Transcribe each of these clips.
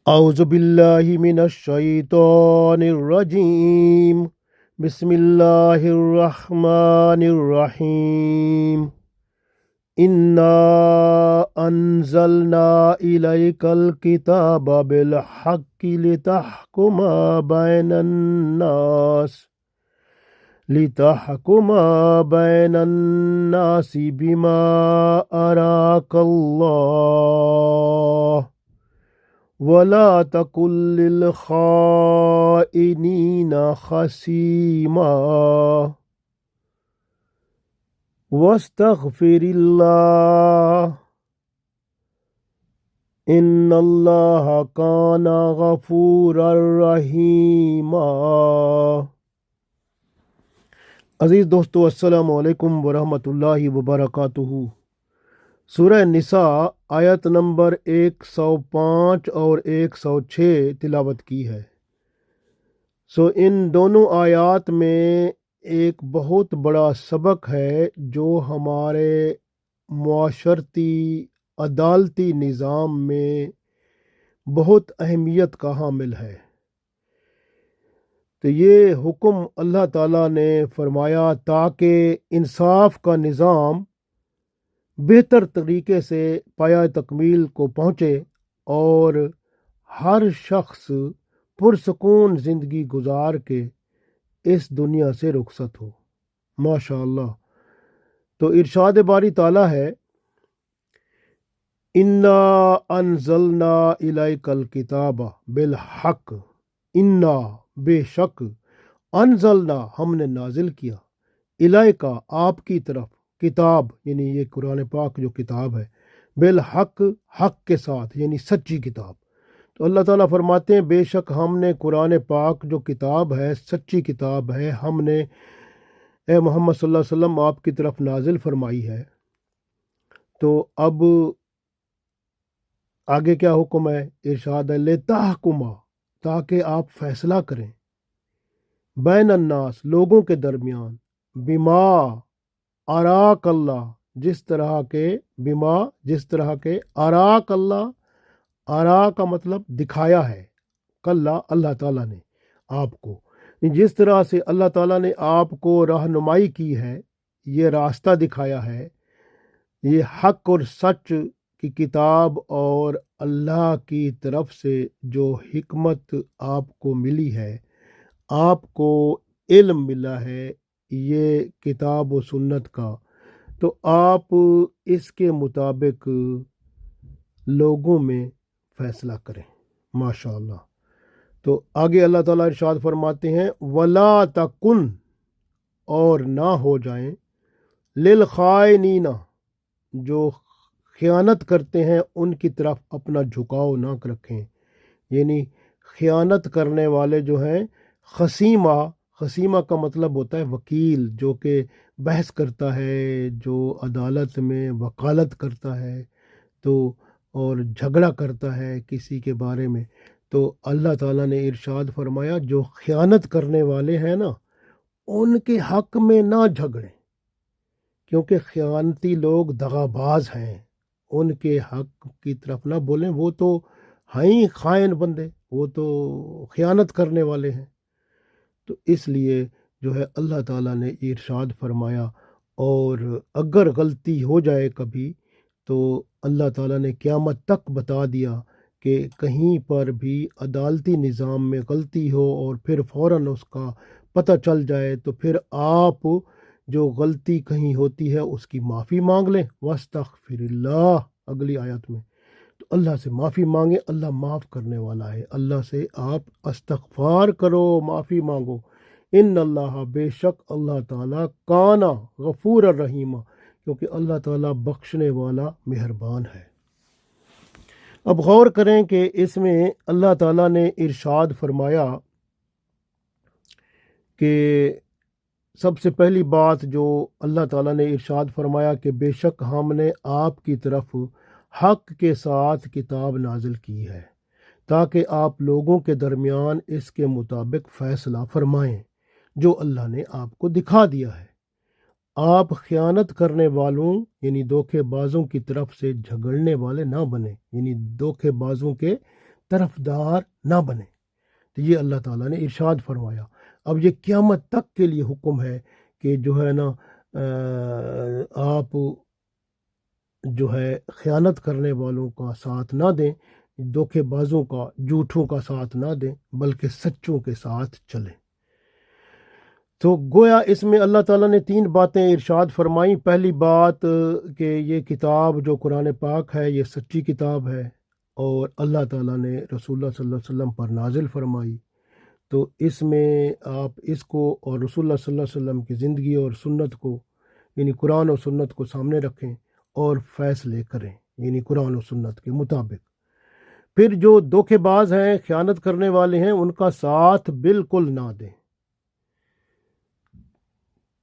اعوذ باللہ من الشیطان الرجیم بسم اللہ الرحمن الرحیم انا انزلنا الیک الکتاب بالحق لتحکم بین الناس بما اراک اللہ ولا تکن للخائنین خصیما واستغفر اللہ ان اللہ کان غفورا رحیما۔ عزیز دوستو، السلام علیکم ورحمۃ اللہ وبرکاتہ۔ سورہ نساء آیت نمبر 105 اور 106 تلاوت کی ہے۔ ان دونوں آیات میں ایک بہت بڑا سبق ہے جو ہمارے معاشرتی عدالتی نظام میں بہت اہمیت کا حامل ہے۔ تو یہ حکم اللہ تعالیٰ نے فرمایا تاکہ انصاف کا نظام بہتر طریقے سے پایہ تکمیل کو پہنچے اور ہر شخص پرسکون زندگی گزار کے اس دنیا سے رخصت ہو۔ ماشاء اللہ۔ تو ارشاد باری تعالیٰ ہے انا انزلنا الیک الکتاب بالحق، انا بے شک، انزلنا ہم نے نازل کیا، الیکا آپ کی طرف، کتاب یعنی یہ قرآن پاک جو کتاب ہے، بالحق حق کے ساتھ یعنی سچی کتاب۔ تو اللہ تعالیٰ فرماتے ہیں بے شک ہم نے قرآن پاک جو کتاب ہے، سچی کتاب ہے، ہم نے اے محمد صلی اللہ علیہ وسلم آپ کی طرف نازل فرمائی ہے۔ تو اب آگے کیا حکم ہے؟ ارشاد ہے لتحکما، تاکہ آپ فیصلہ کریں، بین الناس لوگوں کے درمیان، بما اراک اللہ جس طرح کے اراک اللہ، ارا کا مطلب دکھایا ہے، کلّا اللہ تعالیٰ نے آپ کو، جس طرح سے اللہ تعالیٰ نے آپ کو رہنمائی کی ہے، یہ راستہ دکھایا ہے، یہ حق اور سچ کی کتاب اور اللہ کی طرف سے جو حکمت آپ کو ملی ہے، آپ کو علم ملا ہے یہ کتاب و سنت کا، تو آپ اس کے مطابق لوگوں میں فیصلہ کریں۔ ماشاء اللہ۔ تو آگے اللہ تعالیٰ ارشاد فرماتے ہیں ولا تکن، اور نہ ہو جائیں، للخائنین جو خیانت کرتے ہیں ان کی طرف اپنا جھکاؤ نہ رکھیں، یعنی خیانت کرنے والے جو ہیں، خصیمہ کا مطلب ہوتا ہے وکیل، جو کہ بحث کرتا ہے، جو عدالت میں وکالت کرتا ہے تو اور جھگڑا کرتا ہے کسی کے بارے میں۔ تو اللہ تعالیٰ نے ارشاد فرمایا جو خیانت کرنے والے ہیں نا، ان کے حق میں نہ جھگڑیں، کیونکہ خیانتی لوگ دغا باز ہیں، ان کے حق کی طرف نہ بولیں، وہ تو ہیں ہی خائن بندے، وہ تو خیانت کرنے والے ہیں۔ تو اس لیے جو ہے اللہ تعالیٰ نے ارشاد فرمایا، اور اگر غلطی ہو جائے کبھی تو اللہ تعالیٰ نے قیامت تک بتا دیا کہ کہیں پر بھی عدالتی نظام میں غلطی ہو اور پھر فوراً اس کا پتہ چل جائے تو پھر آپ جو غلطی کہیں ہوتی ہے اس کی معافی مانگ لیں، واستغفر اللہ اگلی آیت میں، تو اللہ سے معافی مانگیں، اللہ معاف کرنے والا ہے، اللہ سے آپ استغفار کرو، معافی مانگو۔ ان اللہ بے شک اللہ تعالیٰ کانا غفور الرحیمہ، کیونکہ اللہ تعالیٰ بخشنے والا مہربان ہے۔ اب غور کریں کہ اس میں اللہ تعالیٰ نے ارشاد فرمایا کہ سب سے پہلی بات جو اللہ تعالیٰ نے ارشاد فرمایا کہ بے شک ہم نے آپ کی طرف حق کے ساتھ کتاب نازل کی ہے تاکہ آپ لوگوں کے درمیان اس کے مطابق فیصلہ فرمائیں جو اللہ نے آپ کو دکھا دیا ہے۔ آپ خیانت کرنے والوں یعنی دھوکے بازوں کی طرف سے جھگڑنے والے نہ بنیں، یعنی دھوکے بازوں کے طرفدار نہ بنے۔ تو یہ اللہ تعالیٰ نے ارشاد فرمایا۔ اب یہ قیامت تک کے لیے حکم ہے کہ جو ہے نا آپ جو ہے خیانت کرنے والوں کا ساتھ نہ دیں، دھوکے بازوں کا، جھوٹوں کا ساتھ نہ دیں، بلکہ سچوں کے ساتھ چلیں۔ تو گویا اس میں اللہ تعالیٰ نے 3 باتیں ارشاد فرمائیں۔ پہلی بات کہ یہ کتاب جو قرآن پاک ہے یہ سچی کتاب ہے اور اللہ تعالیٰ نے رسول اللہ صلی اللہ علیہ وسلم پر نازل فرمائی۔ تو اس میں آپ اس کو اور رسول اللہ صلی اللہ علیہ وسلم کی زندگی اور سنت کو، یعنی قرآن اور سنت کو سامنے رکھیں اور فیصلے کریں، یعنی قرآن و سنت کے مطابق۔ پھر جو دھوکے باز ہیں، خیانت کرنے والے ہیں، ان کا ساتھ بالکل نہ دیں۔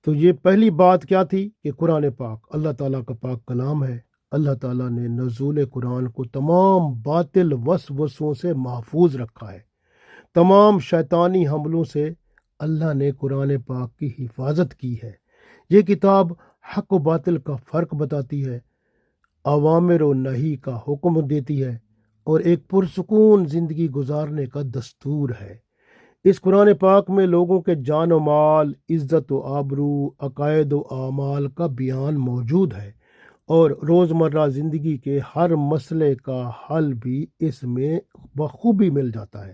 تو یہ پہلی بات کیا تھی کہ قرآن پاک اللہ تعالیٰ کا پاک کلام ہے۔ اللہ تعالیٰ نے نزول قرآن کو تمام باطل وسوسوں سے محفوظ رکھا ہے، تمام شیطانی حملوں سے اللہ نے قرآن پاک کی حفاظت کی ہے۔ یہ کتاب حق و باطل کا فرق بتاتی ہے، اوامر و نہی کا حکم دیتی ہے اور ایک پرسکون زندگی گزارنے کا دستور ہے۔ اس قرآن پاک میں لوگوں کے جان و مال، عزت و آبرو، عقائد و اعمال کا بیان موجود ہے اور روزمرہ زندگی کے ہر مسئلے کا حل بھی اس میں بخوبی مل جاتا ہے۔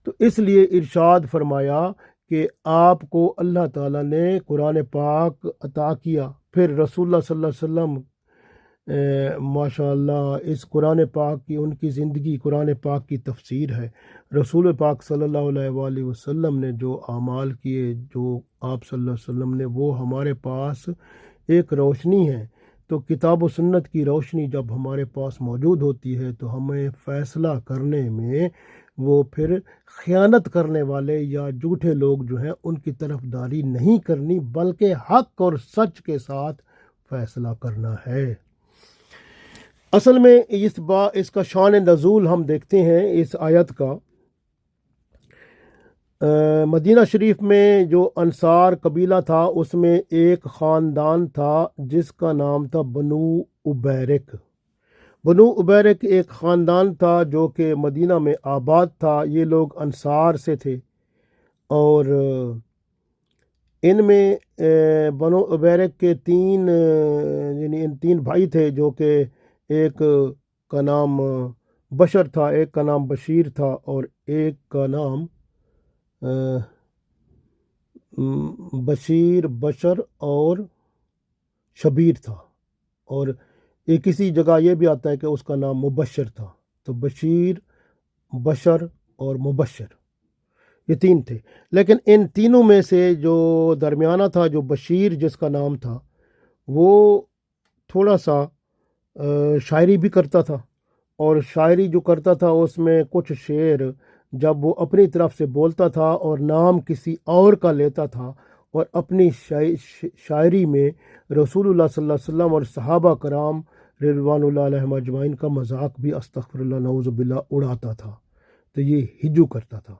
تو اس لیے ارشاد فرمایا کہ آپ کو اللہ تعالیٰ نے قرآن پاک عطا کیا، پھر رسول اللہ صلی اللہ علیہ وسلم ماشاء اللہ اس قرآن پاک کی، ان کی زندگی قرآن پاک کی تفسیر ہے۔ رسول پاک صلی اللہ علیہ وآلہ وسلم نے جو اعمال کیے، جو آپ صلی اللہ علیہ وسلم نے، وہ ہمارے پاس ایک روشنی ہے۔ تو کتاب و سنت کی روشنی جب ہمارے پاس موجود ہوتی ہے تو ہمیں فیصلہ کرنے میں وہ پھر خیانت کرنے والے یا جھوٹے لوگ جو ہیں ان کی طرفداری نہیں کرنی، بلکہ حق اور سچ کے ساتھ فیصلہ کرنا ہے۔ اصل میں اس کا شان نزول ہم دیکھتے ہیں اس آیت کا۔ مدینہ شریف میں جو انصار قبیلہ تھا اس میں ایک خاندان تھا جس کا نام تھا بنو عبیرک۔ بنو عبیرک ایک خاندان تھا جو کہ مدینہ میں آباد تھا۔ یہ لوگ انصار سے تھے اور ان میں بنو عبیرک کے 3 یعنی ان 3 بھائی تھے، جو کہ ایک کا نام بشر تھا، ایک کا نام بشیر تھا اور ایک کا نام بشر اور شبیر تھا، اور ایک کسی جگہ یہ بھی آتا ہے کہ اس کا نام مبشر تھا۔ تو بشیر، بشر اور مبشر، یہ 3 تھے۔ لیکن ان تینوں میں سے جو درمیانہ تھا، جو بشیر جس کا نام تھا، وہ تھوڑا سا شاعری بھی کرتا تھا، اور شاعری جو کرتا تھا اس میں کچھ شعر جب وہ اپنی طرف سے بولتا تھا اور نام کسی اور کا لیتا تھا، اور اپنی شاعری میں رسول اللہ صلی اللہ علیہ وسلم اور صحابہ کرام رضوان اللہ علیہم اجمعین کا مذاق بھی استغفر اللہ نعوذ باللہ اڑاتا تھا، تو یہ ہجو کرتا تھا۔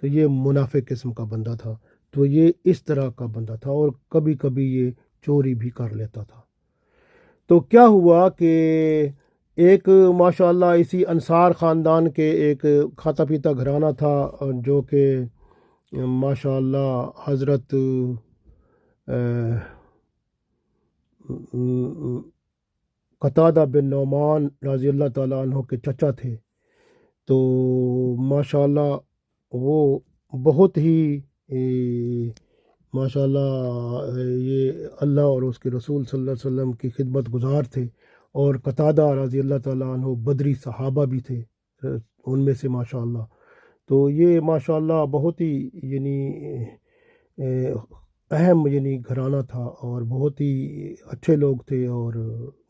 تو یہ منافق قسم کا بندہ تھا، تو یہ اس طرح کا بندہ تھا، اور کبھی کبھی یہ چوری بھی کر لیتا تھا۔ تو کیا ہوا کہ ایک ماشاء اللہ اسی انصار خاندان کے ایک کھاتا پیتا گھرانہ تھا، جو کہ ماشاء اللہ حضرت قتادہ بن نعمان رضی اللہ تعالیٰ عنہ کے چچا تھے۔ تو ماشاء اللہ وہ بہت ہی ماشاء اللہ یہ اللہ اور اس کے رسول صلی اللہ علیہ وسلم کی خدمت گزار تھے، اور قتادہ رضی اللہ تعالیٰ عنہ بدری صحابہ بھی تھے ان میں سے ماشاء اللہ۔ تو یہ ماشاء اللہ بہت ہی یعنی اہم یعنی گھرانہ تھا، اور بہت ہی اچھے لوگ تھے، اور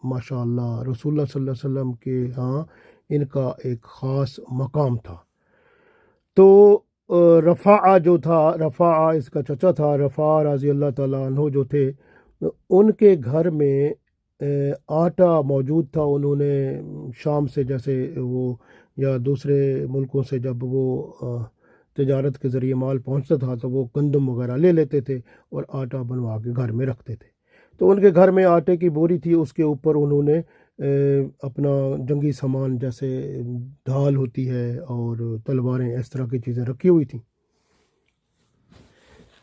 ماشاء اللہ رسول اللہ صلی اللہ علیہ وسلم کے ہاں ان کا ایک خاص مقام تھا۔ تو رفاعہ جو تھا، رفاعہ اس کا چچا تھا، رفاعہ رضی اللہ تعالیٰ عنہ جو تھے، ان کے گھر میں آٹا موجود تھا۔ انہوں نے شام سے جیسے وہ یا دوسرے ملکوں سے جب وہ تجارت کے ذریعے مال پہنچتا تھا تو وہ گندم وغیرہ لے لیتے تھے اور آٹا بنوا کے گھر میں رکھتے تھے۔ تو ان کے گھر میں آٹے کی بوری تھی، اس کے اوپر انہوں نے اپنا جنگی سامان جیسے ڈھال ہوتی ہے اور تلواریں، اس طرح کی چیزیں رکھی ہوئی تھیں۔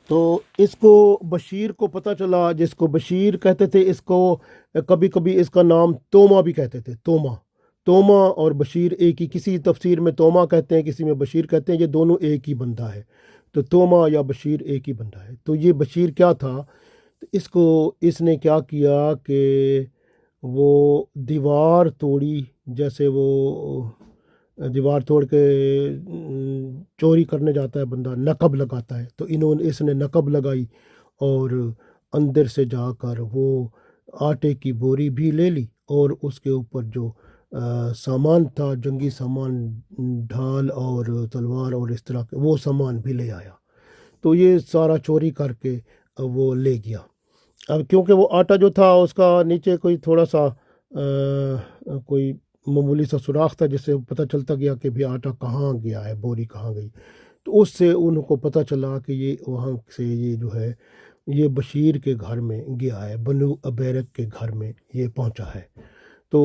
تو اس کو بشیر کو پتہ چلا، جس کو بشیر کہتے تھے، اس کو کبھی کبھی اس کا نام توما بھی کہتے تھے، توما اور بشیر ایک ہی، کسی تفسیر میں توما کہتے ہیں، کسی میں بشیر کہتے ہیں، یہ دونوں ایک ہی بندہ ہے۔ تو توما یا بشیر ایک ہی بندہ ہے۔ تو یہ بشیر کیا تھا؟ اس نے کیا کیا کہ وہ دیوار توڑی، جیسے وہ دیوار توڑ کے چوری کرنے جاتا ہے بندہ، نقب لگاتا ہے، تو اس نے نقب لگائی اور اندر سے جا کر وہ آٹے کی بوری بھی لے لی، اور اس کے اوپر جو سامان تھا، جنگی سامان، ڈھال اور تلوار اور اس طرح کے، وہ سامان بھی لے آیا۔ تو یہ سارا چوری کر کے وہ لے گیا۔ اب کیونکہ وہ آٹا جو تھا اس کا نیچے کوئی تھوڑا سا کوئی معمولی سا سوراخ تھا، جس سے پتہ چلتا گیا کہ بھی آٹا کہاں گیا ہے، بوری کہاں گئی۔ تو اس سے ان کو پتہ چلا کہ یہ وہاں سے یہ جو ہے یہ بشیر کے گھر میں گیا ہے، بنو ابیرک کے گھر میں یہ پہنچا ہے۔ تو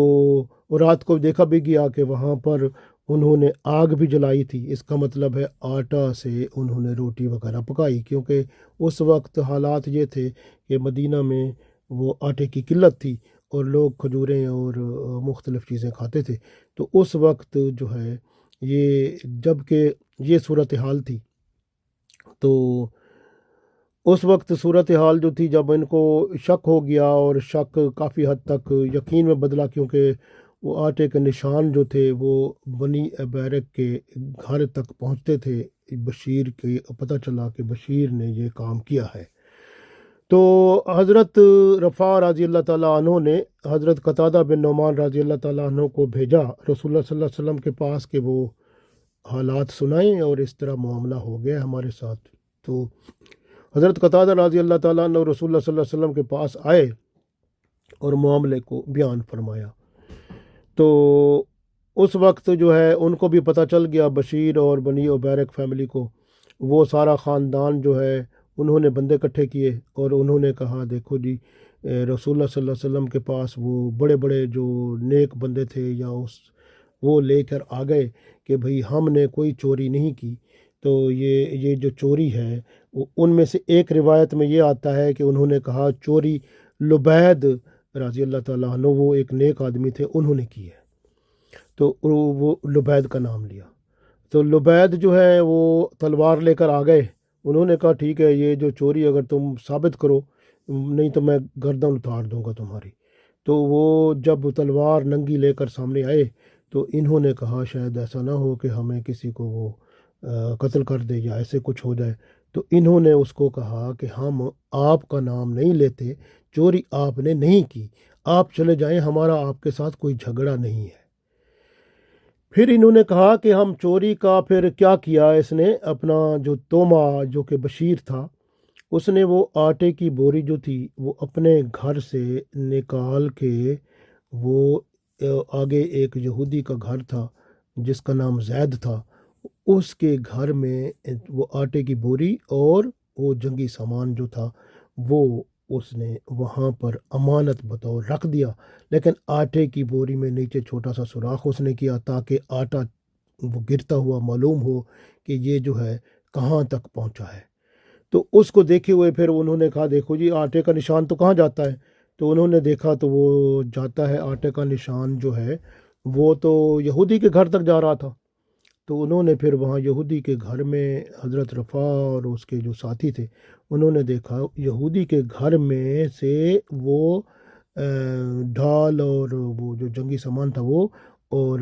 رات کو دیکھا بھی گیا کہ وہاں پر انہوں نے آگ بھی جلائی تھی، اس کا مطلب ہے آٹا سے انہوں نے روٹی وغیرہ پکائی، کیونکہ اس وقت حالات یہ تھے کہ مدینہ میں وہ آٹے کی قلت تھی اور لوگ کھجوریں اور مختلف چیزیں کھاتے تھے۔ تو اس وقت جو ہے یہ جب کہ یہ صورتحال تھی، تو اس وقت صورتحال جو تھی، جب ان کو شک ہو گیا، اور شک کافی حد تک یقین میں بدلا، کیونکہ وہ آٹے کے نشان جو تھے وہ بنی ابیرک کے گھر تک پہنچتے تھے، بشیر کے پتہ چلا کہ بشیر نے یہ کام کیا ہے۔ تو حضرت رفاع رضی اللہ تعالیٰ عنہ نے حضرت قتادہ بن نعمان رضی اللہ تعالیٰ عنہ کو بھیجا رسول اللہ صلی اللہ علیہ وسلم کے پاس کہ وہ حالات سنائیں اور اس طرح معاملہ ہو گیا ہمارے ساتھ۔ تو حضرت قتادہ رضی اللہ تعالیٰ عنہ رسول اللہ صلی اللہ علیہ وسلم کے پاس آئے اور معاملے کو بیان فرمایا۔ تو اس وقت جو ہے ان کو بھی پتہ چل گیا، بشیر اور بنی ابیرک فیملی کو، وہ سارا خاندان جو ہے انہوں نے بندے اکٹھے کیے اور انہوں نے کہا دیکھو جی، رسول اللہ صلی اللہ علیہ وسلم کے پاس وہ بڑے بڑے جو نیک بندے تھے یا وہ لے کر آ گئے کہ بھئی ہم نے کوئی چوری نہیں کی۔ تو یہ جو چوری ہے ان میں سے ایک روایت میں یہ آتا ہے کہ انہوں نے کہا چوری لبید رضی اللہ تعالیٰ عنہ، وہ ایک نیک آدمی تھے، انہوں نے کی ہے، تو وہ لبید کا نام لیا۔ تو لبید جو ہے وہ تلوار لے کر آ گئے، انہوں نے کہا ٹھیک ہے، یہ جو چوری اگر تم ثابت کرو، نہیں تو میں گردن اتار دوں گا تمہاری۔ تو وہ جب تلوار ننگی لے کر سامنے آئے تو انہوں نے کہا شاید ایسا نہ ہو کہ ہمیں کسی کو وہ قتل کر دے یا ایسے کچھ ہو جائے۔ تو انہوں نے اس کو کہا کہ ہم آپ کا نام نہیں لیتے، چوری آپ نے نہیں کی، آپ چلے جائیں، ہمارا آپ کے ساتھ کوئی جھگڑا نہیں ہے۔ پھر انہوں نے کہا کہ ہم چوری کا پھر کیا کیا، اس نے اپنا جو توما جو کہ بشیر تھا، اس نے وہ آٹے کی بوری جو تھی وہ اپنے گھر سے نکال کے، وہ آگے ایک یہودی کا گھر تھا جس کا نام زید تھا، اس کے گھر میں وہ آٹے کی بوری اور وہ جنگی سامان جو تھا وہ اس نے وہاں پر امانت بطور رکھ دیا، لیکن آٹے کی بوری میں نیچے چھوٹا سا سوراخ اس نے کیا تاکہ آٹا وہ گرتا ہوا معلوم ہو کہ یہ جو ہے کہاں تک پہنچا ہے۔ تو اس کو دیکھے ہوئے پھر انہوں نے کہا دیکھو جی، آٹے کا نشان تو کہاں جاتا ہے؟ تو انہوں نے دیکھا تو وہ جاتا ہے، آٹے کا نشان جو ہے وہ تو یہودی کے گھر تک جا رہا تھا۔ تو انہوں نے پھر وہاں یہودی کے گھر میں حضرت رفاع اور اس کے جو ساتھی تھے، انہوں نے دیکھا یہودی کے گھر میں سے وہ ڈھال اور وہ جو جنگی سامان تھا وہ اور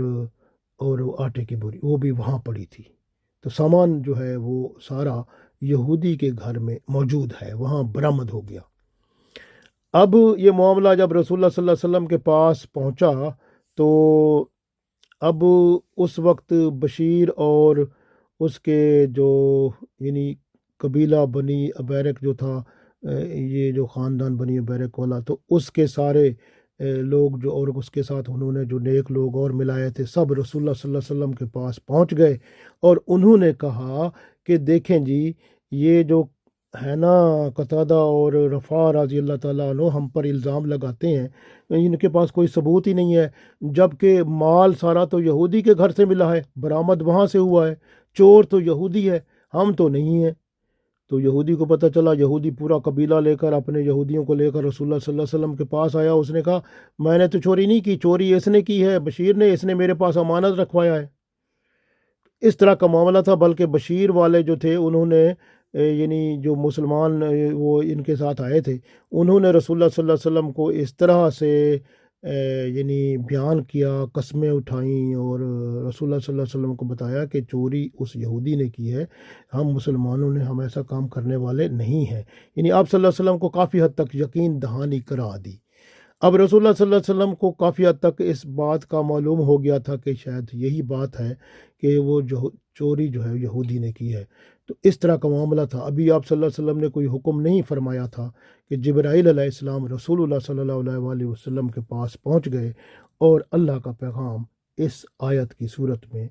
وہ آٹے کی بوری وہ بھی وہاں پڑی تھی۔ تو سامان جو ہے وہ سارا یہودی کے گھر میں موجود ہے، وہاں برآمد ہو گیا۔ اب یہ معاملہ جب رسول اللہ صلی اللہ علیہ وسلم کے پاس پہنچا تو اب اس وقت بشیر اور اس کے جو یعنی قبیلہ بنی ابیرک جو تھا، یہ جو خاندان بنی ابیرک والا، تو اس کے سارے لوگ جو اور اس کے ساتھ انہوں نے جو نیک لوگ اور ملائے تھے، سب رسول اللہ صلی اللہ علیہ وسلم کے پاس پہنچ گئے اور انہوں نے کہا کہ دیکھیں جی، یہ جو ہے نا قتادہ اور رفاع رضی اللہ تعالیٰ عنہ ہم پر الزام لگاتے ہیں، ان کے پاس کوئی ثبوت ہی نہیں ہے، جبکہ مال سارا تو یہودی کے گھر سے ملا ہے، برآمد وہاں سے ہوا ہے، چور تو یہودی ہے، ہم تو نہیں ہیں۔ تو یہودی کو پتہ چلا، یہودی پورا قبیلہ لے کر، اپنے یہودیوں کو لے کر رسول اللہ صلی اللہ علیہ وسلم کے پاس آیا، اس نے کہا میں نے تو چوری نہیں کی، چوری اس نے کی ہے، بشیر نے، اس نے میرے پاس امانت رکھوایا ہے۔ اس طرح کا معاملہ تھا، بلکہ بشیر والے جو تھے انہوں نے یعنی جو مسلمان وہ ان کے ساتھ آئے تھے، انہوں نے رسول اللہ صلی اللہ علیہ وسلم کو اس طرح سے یعنی بیان کیا، قسمیں اٹھائیں، اور رسول اللہ صلی اللہ علیہ وسلم کو بتایا کہ چوری اس یہودی نے کی ہے، ہم مسلمانوں نے، ہم ایسا کام کرنے والے نہیں ہیں۔ یعنی آپ صلی اللہ علیہ وسلم کو کافی حد تک یقین دہانی کرا دی۔ اب رسول اللہ صلی اللہ علیہ وسلم کو کافی حد تک اس بات کا معلوم ہو گیا تھا کہ شاید یہی بات ہے کہ وہ جو چوری جو ہے یہودی نے کی ہے۔ تو اس طرح کا معاملہ تھا۔ ابھی آپ صلی اللہ علیہ وسلم نے کوئی حکم نہیں فرمایا تھا کہ جبرائیل علیہ السلام رسول اللہ صلی اللہ علیہ وآلہ وسلم کے پاس پہنچ گئے اور اللہ کا پیغام اس آیت کی صورت میں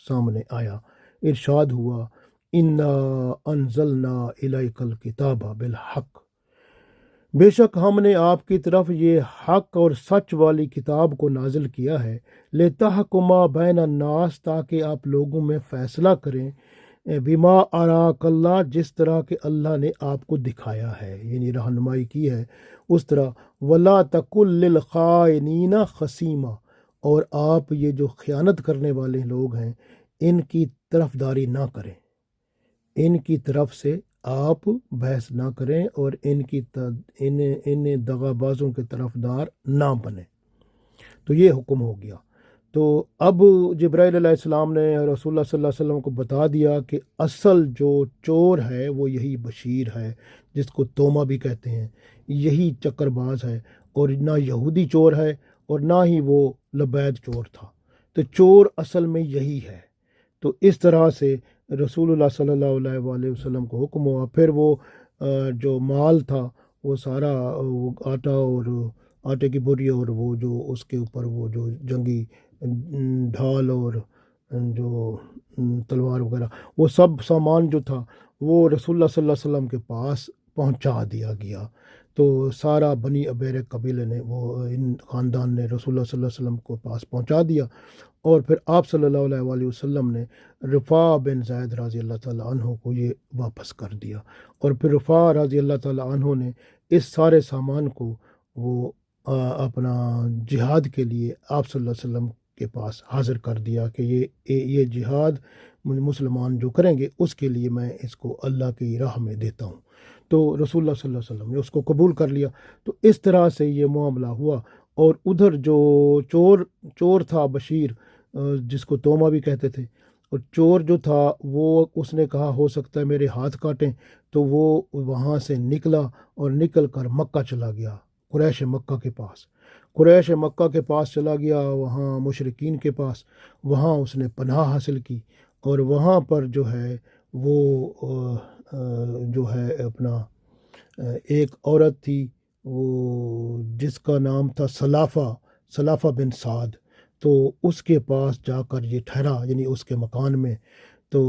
سامنے آیا۔ ارشاد ہوا انا انزلنا الیک الکتاب بالحق، بے شک ہم نے آپ کی طرف یہ حق اور سچ والی کتاب کو نازل کیا ہے، لتحکما بین الناس، تاکہ آپ لوگوں میں فیصلہ کریں، بما اراک اللہ، جس طرح کہ اللہ نے آپ کو دکھایا ہے، یعنی رہنمائی کی ہے اس طرح، ولا تکن للخائنین خصیما، اور آپ یہ جو خیانت کرنے والے لوگ ہیں ان کی طرفداری نہ کریں، ان کی طرف سے آپ بحث نہ کریں اور ان دغا بازوں کے طرفدار نہ بنیں۔ تو یہ حکم ہو گیا۔ تو اب جبرائیل علیہ السلام نے رسول اللہ صلی اللہ علیہ وسلم کو بتا دیا کہ اصل جو چور ہے وہ یہی بشیر ہے، جس کو تومہ بھی کہتے ہیں، یہی چکر باز ہے، اور نہ یہودی چور ہے اور نہ ہی وہ لبید چور تھا، تو چور اصل میں یہی ہے۔ تو اس طرح سے رسول اللہ صلی اللہ علیہ وآلہ وسلم کو حکم ہوا۔ پھر وہ جو مال تھا وہ سارا، وہ آٹا اور آٹے کی بوری، اور وہ جو اس کے اوپر وہ جو جنگی ڈھال اور جو تلوار وغیرہ، وہ سب سامان جو تھا وہ رسول اللہ صلی اللہ علیہ وسلم کے پاس پہنچا دیا گیا۔ تو سارا بنی ابیر قبیلے نے، وہ ان خاندان نے رسول اللہ صلی اللہ علیہ وسلم کو پاس پہنچا دیا، اور پھر آپ صلی اللہ علیہ وآلہ وسلم نے رفاع بن زید رضی اللہ تعالیٰ عنہ کو یہ واپس کر دیا، اور پھر رفاع رضی اللہ تعالیٰ عنہ نے اس سارے سامان کو وہ اپنا جہاد کے لیے آپ صلی اللہ علیہ وسلم کے پاس حاضر کر دیا کہ یہ جہاد مسلمان جو کریں گے اس کے لیے میں اس کو اللہ کی راہ میں دیتا ہوں۔ تو رسول اللہ صلی اللہ علیہ وسلم نے اس کو قبول کر لیا۔ تو اس طرح سے یہ معاملہ ہوا۔ اور ادھر جو چور تھا بشیر، جس کو تومہ بھی کہتے تھے، اور چور جو تھا وہ، اس نے کہا ہو سکتا ہے میرے ہاتھ کاٹیں، تو وہ وہاں سے نکلا اور نکل کر مکہ چلا گیا، قریش مکہ کے پاس، قریش مکہ کے پاس چلا گیا، وہاں مشرکین کے پاس، وہاں اس نے پناہ حاصل کی، اور وہاں پر جو ہے وہ جو ہے اپنا ایک عورت تھی، وہ جس کا نام تھا سلافہ بن سعد، تو اس کے پاس جا کر یہ ٹھہرا، یعنی اس کے مکان میں۔ تو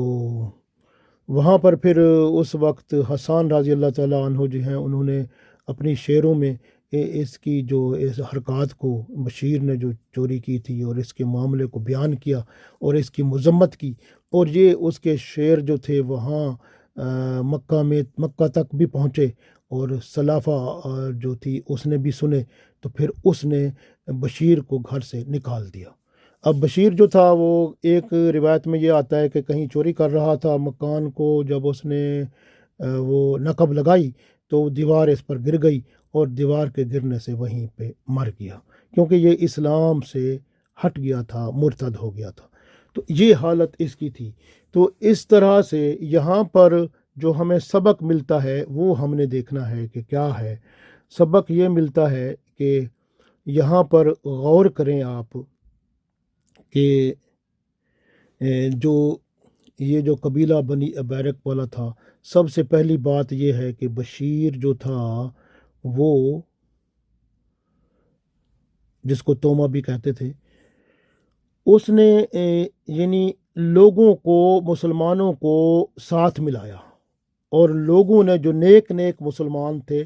وہاں پر پھر اس وقت حسان رضی اللہ تعالیٰ عنہ جو ہیں، انہوں نے اپنی شعروں میں اس کی جو اس حرکات کو، بشیر نے جو چوری کی تھی اور اس کے معاملے کو بیان کیا اور اس کی مذمت کی، اور یہ اس کے شعر جو تھے وہاں مکہ تک بھی پہنچے، اور سلافہ جو تھی اس نے بھی سنے، تو پھر اس نے بشیر کو گھر سے نکال دیا۔ اب بشیر جو تھا وہ، ایک روایت میں یہ آتا ہے کہ کہیں چوری کر رہا تھا مکان کو، جب اس نے وہ نقب لگائی تو دیوار اس پر گر گئی، اور دیوار کے گرنے سے وہیں پہ مر گیا، کیونکہ یہ اسلام سے ہٹ گیا تھا، مرتد ہو گیا تھا۔ تو یہ حالت اس کی تھی۔ تو اس طرح سے یہاں پر جو ہمیں سبق ملتا ہے وہ ہم نے دیکھنا ہے کہ کیا ہے۔ سبق یہ ملتا ہے کہ یہاں پر غور کریں آپ کہ جو یہ جو قبیلہ بنی ابیرک والا تھا، سب سے پہلی بات یہ ہے کہ بشیر جو تھا وہ، جس کو تومہ بھی کہتے تھے، اس نے یعنی لوگوں کو، مسلمانوں کو ساتھ ملایا، اور لوگوں نے جو نیک نیک مسلمان تھے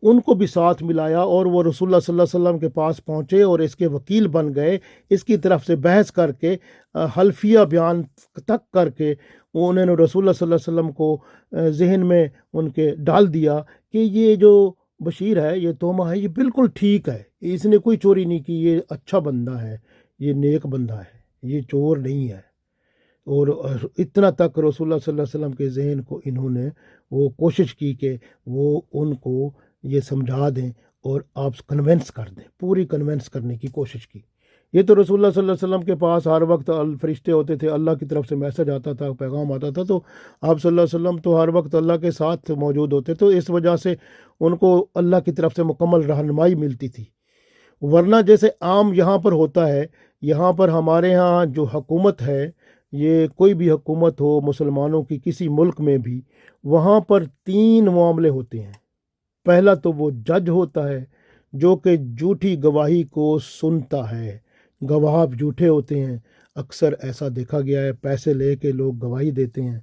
ان کو بھی ساتھ ملایا، اور وہ رسول اللہ صلی اللہ علیہ وسلم کے پاس پہنچے اور اس کے وکیل بن گئے، اس کی طرف سے بحث کر کے حلفیہ بیان تک کر کے انہوں نے رسول اللہ صلی اللہ علیہ وسلم کو ذہن میں ان کے ڈال دیا کہ یہ جو بشیر ہے، یہ تومہ ہے، یہ بالکل ٹھیک ہے، اس نے کوئی چوری نہیں کی، یہ اچھا بندہ ہے، یہ نیک بندہ ہے، یہ چور نہیں ہے۔ اور اتنا تک رسول اللہ صلی اللہ علیہ وسلم کے ذہن کو انہوں نے وہ کوشش کی کہ وہ ان کو یہ سمجھا دیں اور آپ کنونس کر دیں، پوری کنونس کرنے کی کوشش کی۔ یہ تو رسول اللہ صلی اللہ علیہ وسلم کے پاس ہر وقت فرشتے ہوتے تھے، اللہ کی طرف سے میسج آتا تھا، پیغام آتا تھا، تو آپ صلی اللہ علیہ وسلم تو ہر وقت اللہ کے ساتھ موجود ہوتے، تو اس وجہ سے ان کو اللہ کی طرف سے مکمل رہنمائی ملتی تھی۔ ورنہ جیسے عام یہاں پر ہوتا ہے، یہاں پر ہمارے ہاں جو حکومت ہے، یہ کوئی بھی حکومت ہو مسلمانوں کی کسی ملک میں بھی، وہاں پر 3 معاملے ہوتے ہیں۔ پہلا تو وہ جج ہوتا ہے جو کہ جھوٹی گواہی کو سنتا ہے، گواہ جھوٹے ہوتے ہیں، اکثر ایسا دیکھا گیا ہے، پیسے لے کے لوگ گواہی دیتے ہیں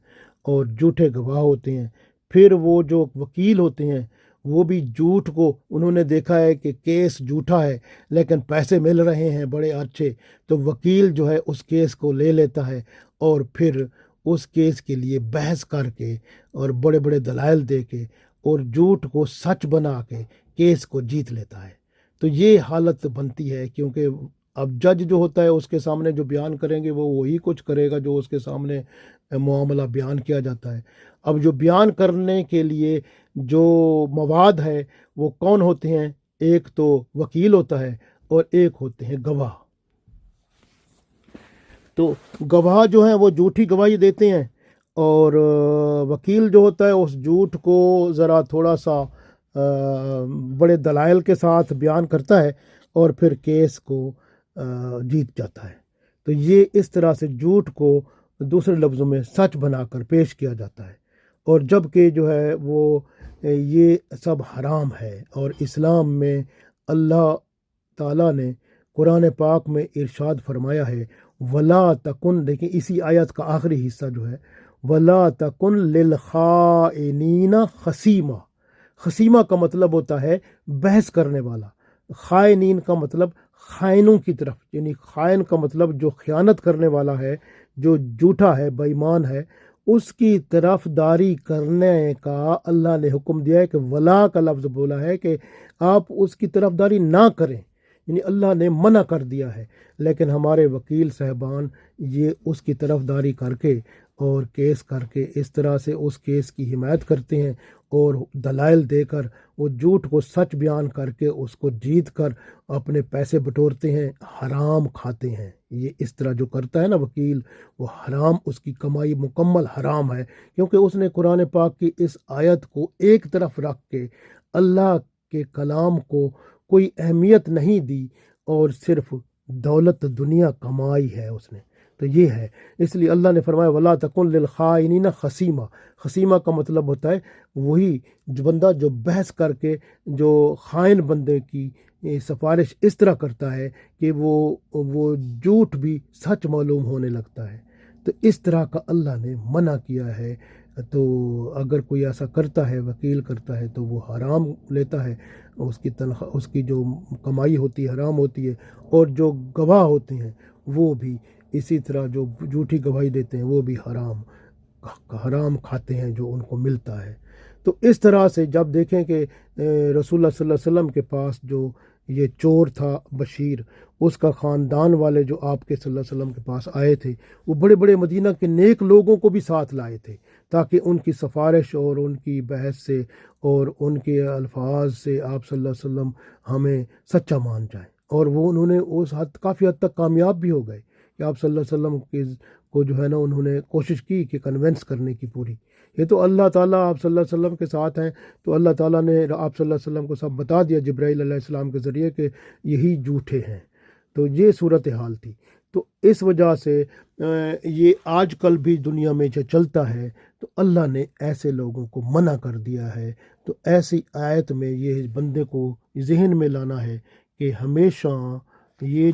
اور جھوٹے گواہ ہوتے ہیں۔ پھر وہ جو وکیل ہوتے ہیں وہ بھی جھوٹ کو، انہوں نے دیکھا ہے کہ کیس جھوٹا ہے لیکن پیسے مل رہے ہیں بڑے اچھے، تو وکیل جو ہے اس کیس کو لے لیتا ہے اور پھر اس کیس کے لیے بحث کر کے اور بڑے بڑے دلائل دے کے اور جھوٹ کو سچ بنا کے کیس کو جیت لیتا ہے۔ تو یہ حالت بنتی ہے، کیونکہ اب جج جو ہوتا ہے اس کے سامنے جو بیان کریں گے وہ وہی کچھ کرے گا جو اس کے سامنے معاملہ بیان کیا جاتا ہے۔ اب جو بیان کرنے کے لیے جو مواد ہے وہ کون ہوتے ہیں؟ ایک تو وکیل ہوتا ہے اور ایک ہوتے ہیں گواہ۔ تو گواہ جو ہیں وہ جھوٹی گواہی دیتے ہیں، اور وکیل جو ہوتا ہے اس جھوٹ کو ذرا تھوڑا سا بڑے دلائل کے ساتھ بیان کرتا ہے اور پھر کیس کو جیت جاتا ہے۔ تو یہ اس طرح سے جھوٹ کو دوسرے لفظوں میں سچ بنا کر پیش کیا جاتا ہے، اور جب کہ جو ہے وہ یہ سب حرام ہے۔ اور اسلام میں اللہ تعالیٰ نے قرآن پاک میں ارشاد فرمایا ہے، ولا تکن، دیکھیں اسی آیت کا آخری حصہ جو ہے، ولا تکن للخائنین خصیمہ۔ خصیمہ کا مطلب ہوتا ہے بحث کرنے والا، خائنین کا مطلب خائنوں کی طرف، یعنی خائن کا مطلب جو خیانت کرنے والا ہے، جو جھوٹا ہے، بے ایمان ہے، اس کی طرف داری کرنے کا اللہ نے حکم دیا ہے کہ ولا کا لفظ بولا ہے کہ آپ اس کی طرف داری نہ کریں، یعنی اللہ نے منع کر دیا ہے۔ لیکن ہمارے وکیل صاحبان یہ اس کی طرف داری کر کے اور کیس کر کے اس طرح سے اس کیس کی حمایت کرتے ہیں اور دلائل دے کر وہ جھوٹ کو سچ بیان کر کے اس کو جیت کر اپنے پیسے بٹورتے ہیں، حرام کھاتے ہیں۔ یہ اس طرح جو کرتا ہے نا وکیل، وہ حرام، اس کی کمائی مکمل حرام ہے، کیونکہ اس نے قرآن پاک کی اس آیت کو ایک طرف رکھ کے اللہ کے کلام کو کوئی اہمیت نہیں دی اور صرف دولت دنیا کمائی ہے اس نے۔ تو یہ ہے، اس لیے اللہ نے فرمایا ولا تکن للخائنین خصیمہ۔ خصیمہ کا مطلب ہوتا ہے وہی جو بندہ جو بحث کر کے جو خائن بندے کی سفارش اس طرح کرتا ہے کہ وہ جھوٹ بھی سچ معلوم ہونے لگتا ہے۔ تو اس طرح کا اللہ نے منع کیا ہے۔ تو اگر کوئی ایسا کرتا ہے، وکیل کرتا ہے، تو وہ حرام لیتا ہے، اس کی تنخواہ، اس کی جو کمائی ہوتی ہے حرام ہوتی ہے، اور جو گواہ ہوتے ہیں وہ بھی اسی طرح جو جھوٹی گواہی دیتے ہیں وہ بھی حرام کھاتے ہیں جو ان کو ملتا ہے۔ تو اس طرح سے جب دیکھیں کہ رسول اللہ صلی اللہ علیہ وسلم کے پاس جو یہ چور تھا بشیر، اس کا خاندان والے جو آپ کے صلی اللہ علیہ وسلم کے پاس آئے تھے، وہ بڑے بڑے مدینہ کے نیک لوگوں کو بھی ساتھ لائے تھے تاکہ ان کی سفارش اور ان کی بحث سے اور ان کے الفاظ سے آپ صلی اللہ علیہ وسلم ہمیں سچا مان جائیں، اور وہ انہوں نے اس کافی حد تک کامیاب بھی ہو گئے کہ آپ صلی اللہ علیہ وسلم کو جو ہے نا انہوں نے کوشش کی کہ کنونس کرنے کی پوری۔ یہ تو اللہ تعالیٰ آپ صلی اللہ علیہ وسلم کے ساتھ ہیں، تو اللہ تعالیٰ نے آپ صلی اللہ علیہ وسلم کو سب بتا دیا جبرائیل علیہ السلام کے ذریعے کہ یہی جھوٹے ہیں۔ تو یہ صورتحال تھی۔ تو اس وجہ سے یہ آج کل بھی دنیا میں جو چلتا ہے، تو اللہ نے ایسے لوگوں کو منع کر دیا ہے۔ تو ایسی آیت میں یہ بندے کو ذہن میں لانا ہے کہ ہمیشہ یہ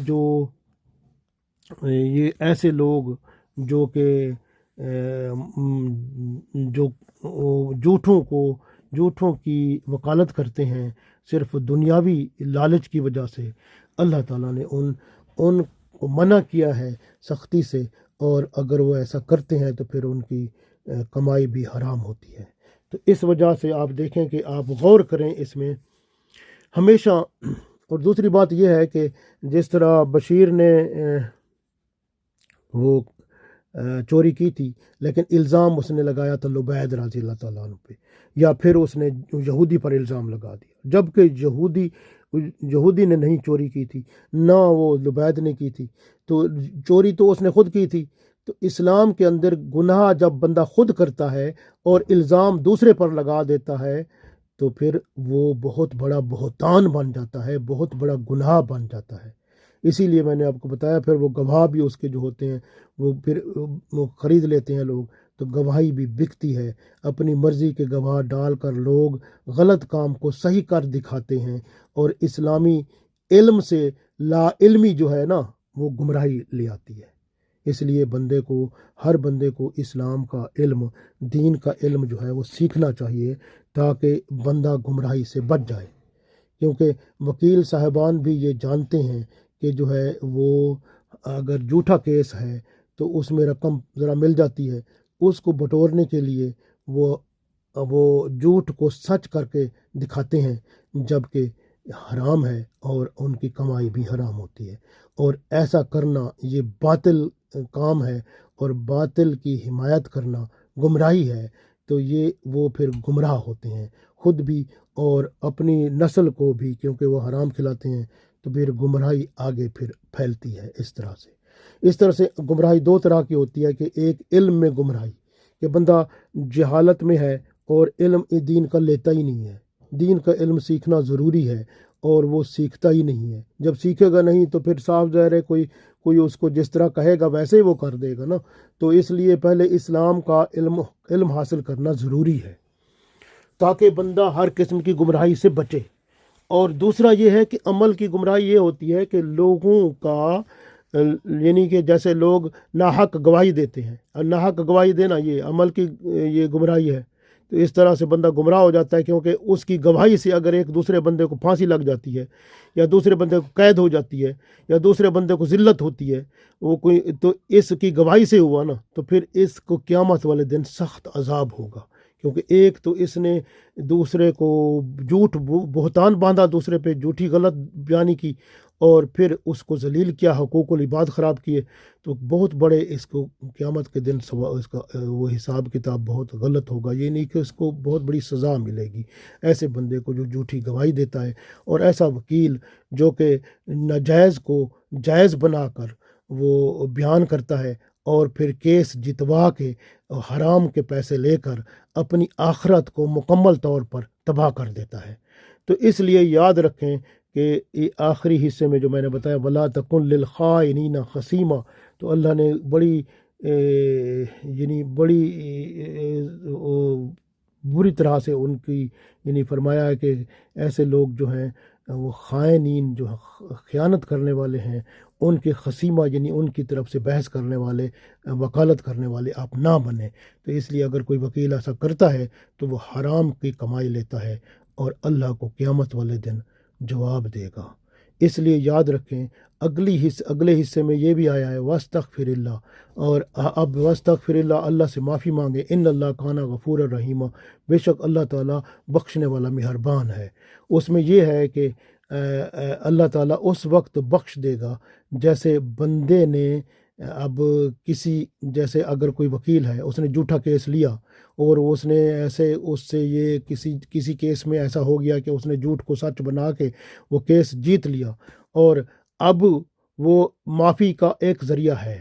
ایسے لوگ جو کہ جو جھوٹوں کی وکالت کرتے ہیں صرف دنیاوی لالچ کی وجہ سے، اللہ تعالیٰ نے ان کو منع کیا ہے سختی سے، اور اگر وہ ایسا کرتے ہیں تو پھر ان کی کمائی بھی حرام ہوتی ہے۔ تو اس وجہ سے آپ دیکھیں کہ آپ غور کریں اس میں ہمیشہ۔ اور دوسری بات یہ ہے کہ جس طرح بشیر نے وہ چوری کی تھی، لیکن الزام اس نے لگایا تھا لبید رضی اللہ تعالیٰ عنہ پہ، یا پھر اس نے یہودی پر الزام لگا دیا، جبکہ یہودی نے نہیں چوری کی تھی، نہ وہ لبید نے کی تھی، تو چوری تو اس نے خود کی تھی۔ تو اسلام کے اندر گناہ جب بندہ خود کرتا ہے اور الزام دوسرے پر لگا دیتا ہے تو پھر وہ بہت بڑا بہتان بن جاتا ہے، بہت بڑا گناہ بن جاتا ہے۔ اسی لیے میں نے آپ کو بتایا، پھر وہ گواہ بھی اس کے جو ہوتے ہیں وہ پھر وہ خرید لیتے ہیں لوگ، تو گواہی بھی بکتی ہے۔ اپنی مرضی کے گواہ ڈال کر لوگ غلط کام کو صحیح کر دکھاتے ہیں، اور اسلامی علم سے لا علمی جو ہے نا وہ گمراہی لے آتی ہے۔ اس لیے ہر بندے کو اسلام کا علم، دین کا علم جو ہے وہ سیکھنا چاہیے، تاکہ بندہ گمراہی سے بچ جائے۔ کیونکہ وکیل صاحبان بھی یہ جانتے ہیں کہ جو ہے وہ اگر جھوٹا کیس ہے تو اس میں رقم ذرا مل جاتی ہے، اس کو بٹورنے کے لیے وہ جھوٹ کو سچ کر کے دکھاتے ہیں، جبکہ حرام ہے اور ان کی کمائی بھی حرام ہوتی ہے، اور ایسا کرنا یہ باطل کام ہے، اور باطل کی حمایت کرنا گمراہی ہے۔ تو وہ پھر گمراہ ہوتے ہیں خود بھی اور اپنی نسل کو بھی، کیونکہ وہ حرام کھلاتے ہیں، تو پھر گمراہی آگے پھر پھیلتی ہے۔ اس طرح سے گمراہی دو طرح کی ہوتی ہے، کہ ایک علم میں گمراہی، کہ بندہ جہالت میں ہے اور علم دین کا لیتا ہی نہیں ہے، دین کا علم سیکھنا ضروری ہے اور وہ سیکھتا ہی نہیں ہے۔ جب سیکھے گا نہیں تو پھر صاف ظاہر ہے کوئی اس کو جس طرح کہے گا ویسے ہی وہ کر دے گا نا۔ تو اس لیے پہلے اسلام کا علم حاصل کرنا ضروری ہے، تاکہ بندہ ہر قسم کی گمراہی سے بچے۔ اور دوسرا یہ ہے کہ عمل کی گمراہی یہ ہوتی ہے کہ لوگوں کا، یعنی کہ جیسے لوگ ناحق گواہی دیتے ہیں، اور ناحق گواہی دینا یہ عمل کی یہ گمراہی ہے۔ تو اس طرح سے بندہ گمراہ ہو جاتا ہے، کیونکہ اس کی گواہی سے اگر ایک دوسرے بندے کو پھانسی لگ جاتی ہے، یا دوسرے بندے کو قید ہو جاتی ہے، یا دوسرے بندے کو ذلت ہوتی ہے، تو اس کی گواہی سے ہوا نا، تو پھر اس کو قیامت والے دن سخت عذاب ہوگا۔ کیونکہ ایک تو اس نے دوسرے کو جھوٹ بہتان باندھا، دوسرے پہ جھوٹی غلط بیانی کی، اور پھر اس کو ذلیل کیا، حقوق العباد خراب کیے، تو بہت بڑے اس کو قیامت کے دن اس کا وہ حساب کتاب بہت غلط ہوگا۔ یہ نہیں کہ اس کو بہت بڑی سزا ملے گی ایسے بندے کو جو جھوٹی گواہی دیتا ہے، اور ایسا وکیل جو کہ ناجائز کو جائز بنا کر وہ بیان کرتا ہے، اور پھر کیس جتوا کے حرام کے پیسے لے کر اپنی آخرت کو مکمل طور پر تباہ کر دیتا ہے۔ تو اس لیے یاد رکھیں کہ یہ آخری حصے میں جو میں نے بتایا، وَلَا تَكُنْ لِلْخَائِنِينَ خَصِيمًا، تو اللہ نے بڑی بری طرح سے ان کی فرمایا ہے کہ ایسے لوگ جو ہیں وہ خائنین، جو خیانت کرنے والے ہیں، ان کے خصیمہ یعنی ان کی طرف سے بحث کرنے والے، وکالت کرنے والے آپ نہ بنیں۔ تو اس لیے اگر کوئی وکیل ایسا کرتا ہے تو وہ حرام کی کمائی لیتا ہے، اور اللہ کو قیامت والے دن جواب دے گا۔ اس لیے یاد رکھیں، اگلے حصے میں یہ بھی آیا ہے وَاسْتَغْفِرِ اللَّهِ، اور اب وَاسْتَغْفِرِ اللَّهِ، اللہ سے معافی مانگے، ان اللہ کان غفور الرحیم، بے شک اللہ تعالیٰ بخشنے والا مہربان ہے۔ اس میں یہ ہے کہ اللہ تعالیٰ اس وقت بخش دے گا جیسے بندے نے اب جیسے اگر کوئی وکیل ہے، اس نے جھوٹا کیس لیا، اور اس نے اس سے یہ کسی کیس میں ایسا ہو گیا کہ اس نے جھوٹ کو سچ بنا کے وہ کیس جیت لیا، اور اب وہ معافی کا ایک ذریعہ ہے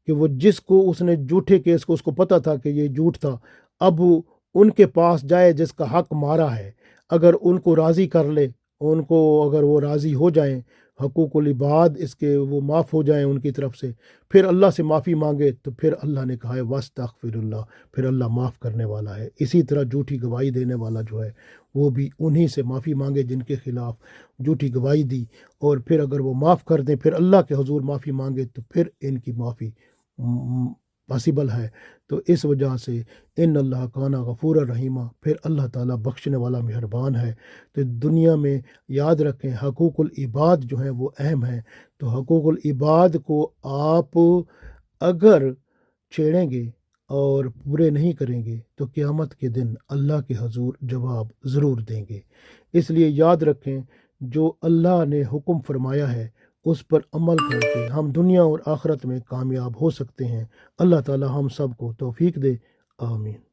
کہ وہ جس کو اس نے جھوٹے کیس کو اس کو پتہ تھا کہ یہ جھوٹ تھا، اب ان کے پاس جائے جس کا حق مارا ہے، اگر ان کو راضی کر لے، اگر وہ راضی ہو جائیں، حقوق العباد اس کے وہ معاف ہو جائیں ان کی طرف سے، پھر اللہ سے معافی مانگے، تو پھر اللہ نے کہا ہے وَاسْتَغْفِرُ اللَّهِ، پھر اللہ معاف کرنے والا ہے۔ اسی طرح جھوٹی گواہی دینے والا جو ہے وہ بھی انہی سے معافی مانگے جن کے خلاف جھوٹی گواہی دی، اور پھر اگر وہ معاف کر دیں، پھر اللہ کے حضور معافی مانگے، تو پھر ان کی معافی پاسبل ہے۔ تو اس وجہ سے ان اللہ کانا غفور الرحیمہ، پھر اللہ تعالیٰ بخشنے والا مہربان ہے۔ تو دنیا میں یاد رکھیں حقوق العباد جو ہیں وہ اہم ہیں، تو حقوق العباد کو آپ اگر چھیڑیں گے اور پورے نہیں کریں گے تو قیامت کے دن اللہ کے حضور جواب ضرور دیں گے۔ اس لیے یاد رکھیں جو اللہ نے حکم فرمایا ہے اس پر عمل کر کے ہم دنیا اور آخرت میں کامیاب ہو سکتے ہیں۔ اللہ تعالی ہم سب کو توفیق دے، آمین۔